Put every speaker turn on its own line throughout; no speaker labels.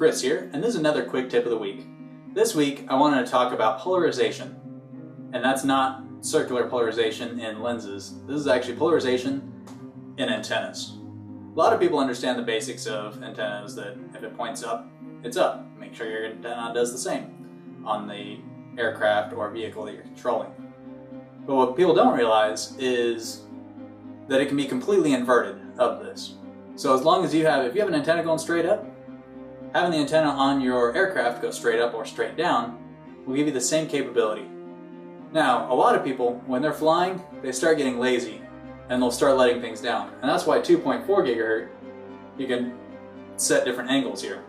Chris here, and this is another quick tip of the week. This week I wanted to talk about polarization, and that's not circular polarization in lenses. This is actually polarization in antennas. A lot of people understand the basics of antennas, that if it points up, it's up. Make sure your antenna does the same on the aircraft or vehicle that you're controlling. But what people don't realize is that it can be completely inverted of this. So as long as if you have an antenna going straight up, having the antenna on your aircraft go straight up or straight down will give you the same capability. Now, a lot of people, when they're flying, they start getting lazy and they'll start letting things down. And that's why 2.4 gigahertz, you can set different angles here.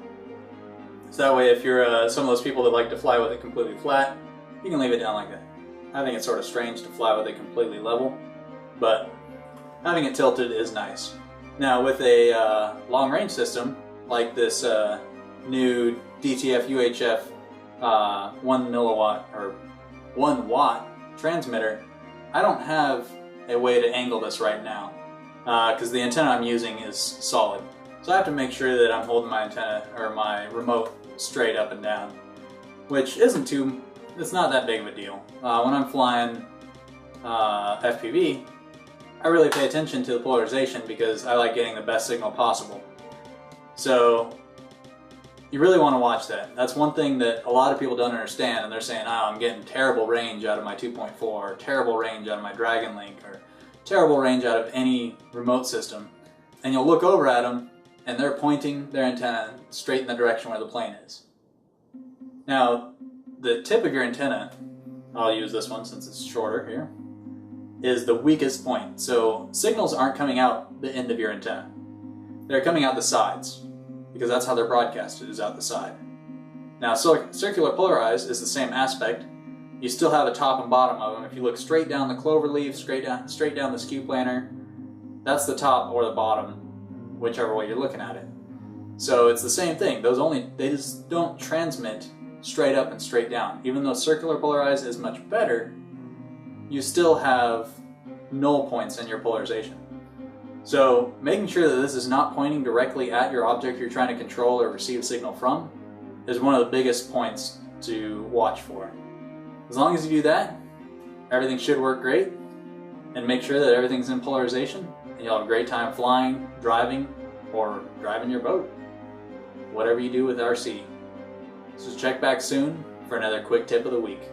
So that way, if you're some of those people that like to fly with it completely flat, you can leave it down like that. I think it's sort of strange to fly with it completely level, but having it tilted is nice. Now, with a long-range system like this new DTF UHF 1 milliwatt or 1 watt transmitter, I don't have a way to angle this right now because the antenna I'm using is solid. So I have to make sure that I'm holding my antenna or my remote straight up and down, which it's not that big of a deal. When I'm flying FPV, I really pay attention to the polarization because I like getting the best signal possible. So you really want to watch that. That's one thing that a lot of people don't understand, and they're saying, oh, I'm getting terrible range out of my 2.4, or terrible range out of my Dragon Link, or terrible range out of any remote system. And you'll look over at them, and they're pointing their antenna straight in the direction where the plane is. Now, the tip of your antenna, I'll use this one since it's shorter here, is the weakest point. So signals aren't coming out the end of your antenna. They're coming out the sides, because that's how they're broadcasted, is out the side. Now, circular polarized is the same aspect. You still have a top and bottom of them. If you look straight down the clover leaf, straight down the skew planar, that's the top or the bottom, whichever way you're looking at it. So it's the same thing. They just don't transmit straight up and straight down. Even though circular polarized is much better, you still have null points in your polarization. So making sure that this is not pointing directly at your object you're trying to control or receive signal from is one of the biggest points to watch for. As long as you do that, everything should work great, and make sure that everything's in polarization, and you'll have a great time flying, driving, or driving your boat. Whatever you do with RC. So check back soon for another quick tip of the week.